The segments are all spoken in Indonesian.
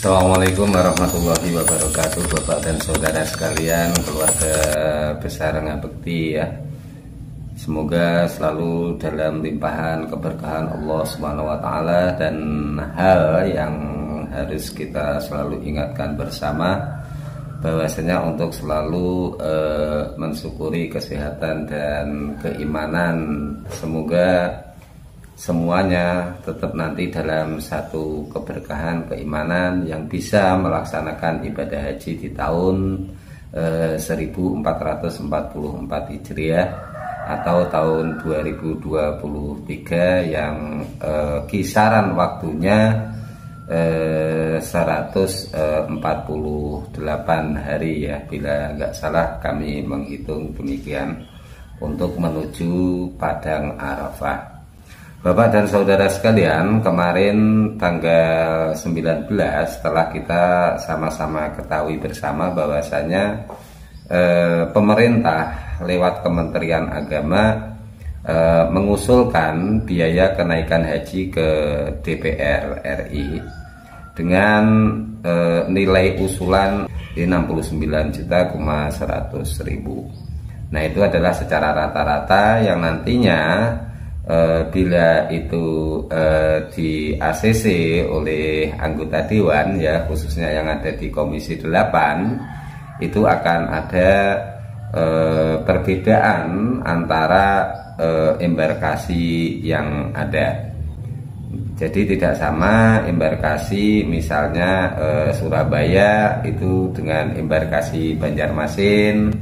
Assalamualaikum warahmatullahi wabarakatuh, Bapak dan saudara sekalian, keluarga besar Ngabekti ya. Semoga selalu dalam limpahan keberkahan Allah Subhanahu wa taala, dan hal yang harus kita selalu ingatkan bersama bahwasanya untuk selalu mensyukuri kesehatan dan keimanan. Semoga semuanya tetap nanti dalam satu keberkahan keimanan yang bisa melaksanakan ibadah haji di tahun 1444 Hijriah atau tahun 2023 yang kisaran waktunya 148 hari ya, bila nggak salah kami menghitung demikian, untuk menuju Padang Arafah. Bapak dan saudara sekalian, kemarin tanggal 19 setelah kita sama-sama ketahui bersama bahwasanya pemerintah lewat Kementerian Agama mengusulkan biaya kenaikan haji ke DPR RI dengan nilai usulan 69.100.000. Nah, itu adalah secara rata-rata yang nantinya bila itu di ACC oleh anggota Dewan ya, khususnya yang ada di Komisi 8, itu akan ada perbedaan antara embarkasi yang ada. Jadi tidak sama embarkasi misalnya Surabaya itu dengan embarkasi Banjarmasin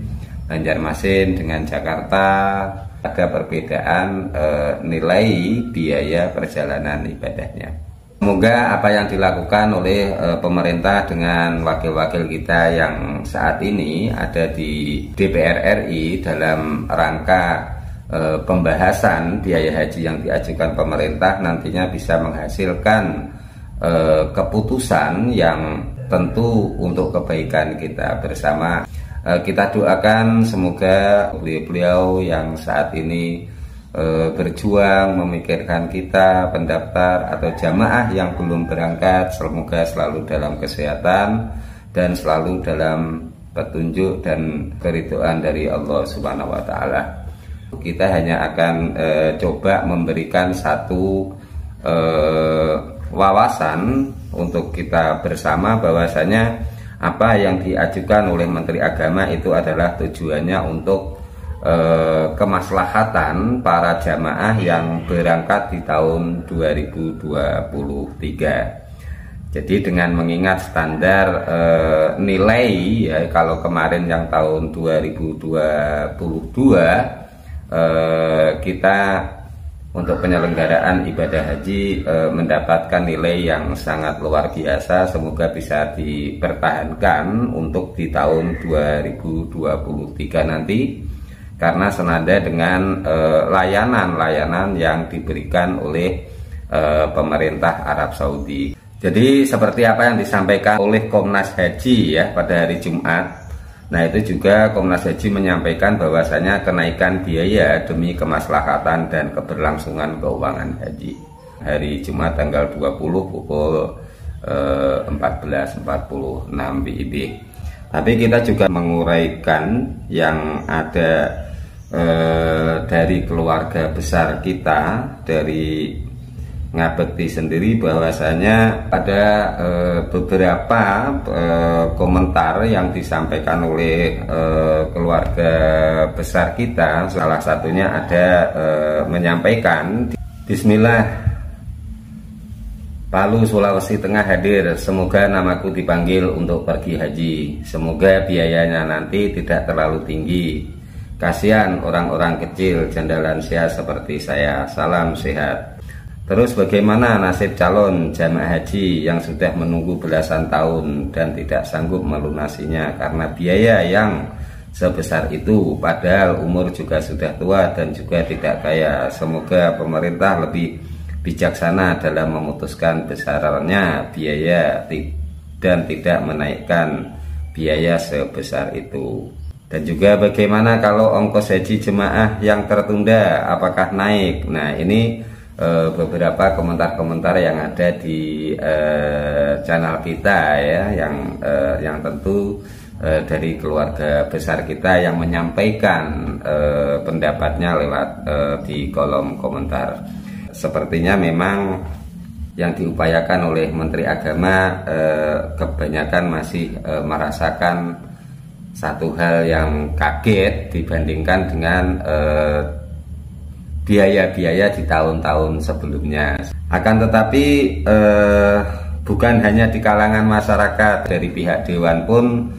dengan Jakarta. Ada perbedaan nilai biaya perjalanan ibadahnya. Semoga apa yang dilakukan oleh pemerintah dengan wakil-wakil kita yang saat ini ada di DPR RI dalam rangka pembahasan biaya haji yang diajukan pemerintah nantinya bisa menghasilkan keputusan yang tentu untuk kebaikan kita bersama. Kita doakan semoga beliau-beliau yang saat ini berjuang memikirkan kita, pendaftar atau jamaah yang belum berangkat, semoga selalu dalam kesehatan dan selalu dalam petunjuk dan keridhaan dari Allah Subhanahu wa taala. Kita hanya akan coba memberikan satu wawasan untuk kita bersama bahwasanya apa yang diajukan oleh Menteri Agama itu adalah tujuannya untuk kemaslahatan para jamaah yang berangkat di tahun 2023. Jadi dengan mengingat standar nilai ya, kalau kemarin yang tahun 2022 kita untuk penyelenggaraan ibadah haji mendapatkan nilai yang sangat luar biasa. Semoga bisa dipertahankan untuk di tahun 2023 nanti, karena senada dengan layanan-layanan yang diberikan oleh pemerintah Arab Saudi. Jadi seperti apa yang disampaikan oleh Komnas Haji ya pada hari Jumat. Nah, itu juga Komnas Haji menyampaikan bahwasanya kenaikan biaya demi kemaslahatan dan keberlangsungan keuangan haji. Hari Jumat tanggal 20 pukul 14.46 WIB. Tapi kita juga menguraikan yang ada dari keluarga besar kita, dari Ngabekti sendiri, bahwasanya ada beberapa komentar yang disampaikan oleh keluarga besar kita. Salah satunya ada menyampaikan, Bismillah, Palu Sulawesi Tengah hadir, semoga namaku dipanggil untuk pergi haji, semoga biayanya nanti tidak terlalu tinggi, kasihan orang-orang kecil jandalansia seperti saya, salam sehat. Terus bagaimana nasib calon jamaah haji yang sudah menunggu belasan tahun dan tidak sanggup melunasinya karena biaya yang sebesar itu, padahal umur juga sudah tua dan juga tidak kaya. Semoga pemerintah lebih bijaksana dalam memutuskan besarnya biaya dan tidak menaikkan biaya sebesar itu. Dan juga bagaimana kalau ongkos haji jemaah yang tertunda, apakah naik? Nah, ini beberapa komentar-komentar yang ada di channel kita ya, yang tentu dari keluarga besar kita yang menyampaikan pendapatnya lewat di kolom komentar. Sepertinya memang yang diupayakan oleh Menteri Agama kebanyakan masih merasakan satu hal yang kaget dibandingkan dengan biaya-biaya di tahun-tahun sebelumnya. Akan tetapi bukan hanya di kalangan masyarakat, dari pihak Dewan pun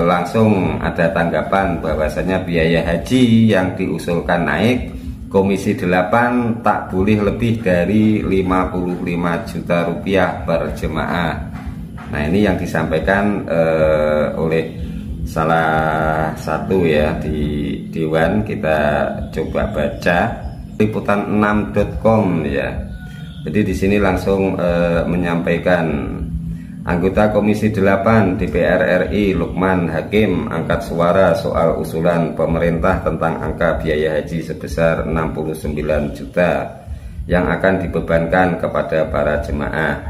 langsung ada tanggapan bahwasanya biaya haji yang diusulkan naik, Komisi 8 tak boleh lebih dari 55 juta rupiah per jemaah. Nah, ini yang disampaikan oleh salah satu ya di Dewan. Kita coba baca liputan6.com ya. Jadi di sini langsung menyampaikan, anggota Komisi 8 DPR RI Lukman Hakim angkat suara soal usulan pemerintah tentang angka biaya haji sebesar 69 juta yang akan dibebankan kepada para jemaah.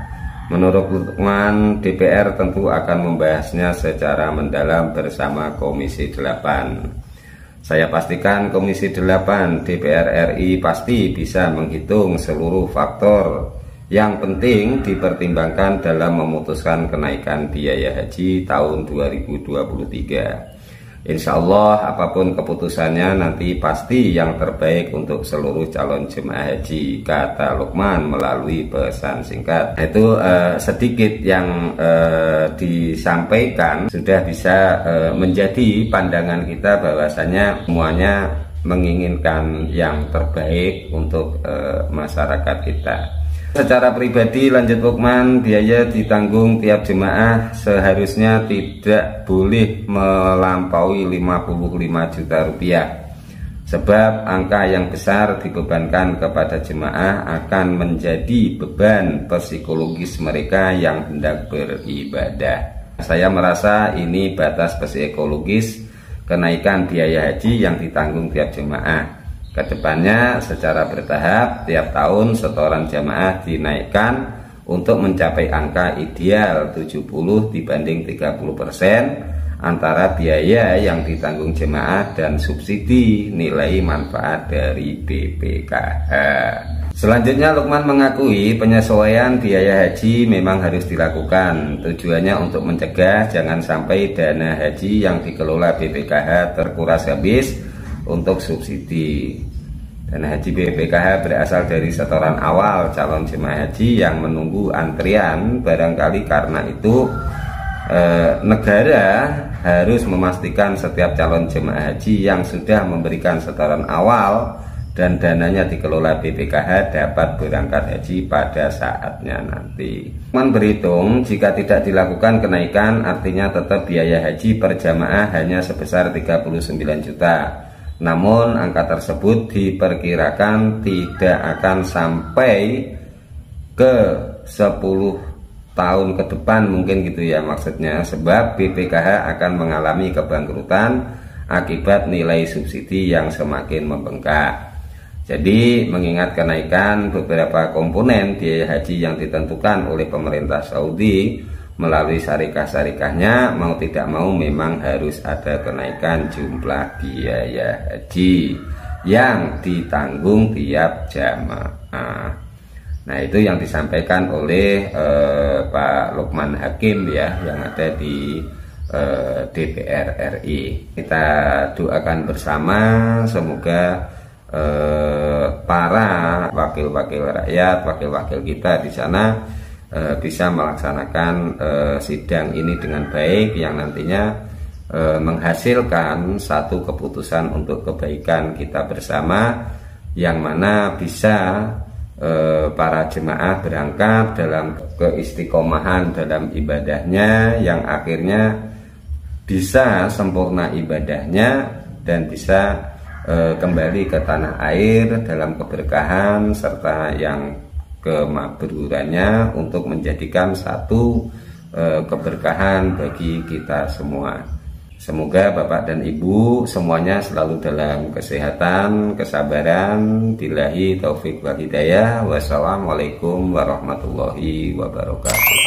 Menurut Lukman, DPR tentu akan membahasnya secara mendalam bersama Komisi 8. Saya pastikan Komisi 8 DPR RI pasti bisa menghitung seluruh faktor yang penting dipertimbangkan dalam memutuskan kenaikan biaya haji tahun 2023. Insya Allah apapun keputusannya nanti pasti yang terbaik untuk seluruh calon jemaah haji, kata Lukman melalui pesan singkat. Itu sedikit yang disampaikan sudah bisa menjadi pandangan kita bahwasanya semuanya menginginkan yang terbaik untuk masyarakat kita. Secara pribadi, lanjut Lukman, biaya ditanggung tiap jemaah seharusnya tidak boleh melampaui 55 juta rupiah. Sebab angka yang besar dibebankan kepada jemaah akan menjadi beban psikologis mereka yang hendak beribadah. Saya merasa ini batas psikologis kenaikan biaya haji yang ditanggung tiap jemaah. Kedepannya secara bertahap tiap tahun setoran jamaah dinaikkan untuk mencapai angka ideal 70 dibanding 30% antara biaya yang ditanggung jemaah dan subsidi nilai manfaat dari BPKH. Selanjutnya Lukman mengakui penyesuaian biaya haji memang harus dilakukan. Tujuannya untuk mencegah jangan sampai dana haji yang dikelola BPKH terkuras habis untuk subsidi. Dana haji BPKH berasal dari setoran awal calon jemaah haji yang menunggu antrian. Barangkali karena itu negara harus memastikan setiap calon jemaah haji yang sudah memberikan setoran awal dan dananya dikelola BPKH dapat berangkat haji pada saatnya nanti. Lukman berhitung jika tidak dilakukan kenaikan artinya tetap biaya haji per jamaah hanya sebesar 39 juta. Namun angka tersebut diperkirakan tidak akan sampai ke 10 tahun ke depan mungkin gitu ya maksudnya, sebab BPKH akan mengalami kebangkrutan akibat nilai subsidi yang semakin membengkak. Jadi mengingat kenaikan beberapa komponen biaya haji yang ditentukan oleh pemerintah Saudi melalui syarikah-syarikahnya, mau tidak mau memang harus ada kenaikan jumlah biaya haji yang ditanggung tiap jamaah. Nah, itu yang disampaikan oleh Pak Lukman Hakim ya, yang ada di DPR RI. Kita doakan bersama semoga para wakil-wakil rakyat, wakil-wakil kita di sana bisa melaksanakan sidang ini dengan baik yang nantinya menghasilkan satu keputusan untuk kebaikan kita bersama, yang mana bisa para jemaah berangkat dalam keistiqomahan dalam ibadahnya, yang akhirnya bisa sempurna ibadahnya dan bisa kembali ke tanah air dalam keberkahan serta yang kemakburannya untuk menjadikan satu keberkahan bagi kita semua. Semoga Bapak dan Ibu semuanya selalu dalam kesehatan, kesabaran. Billahi taufik wal hidayah. Wassalamualaikum warahmatullahi wabarakatuh.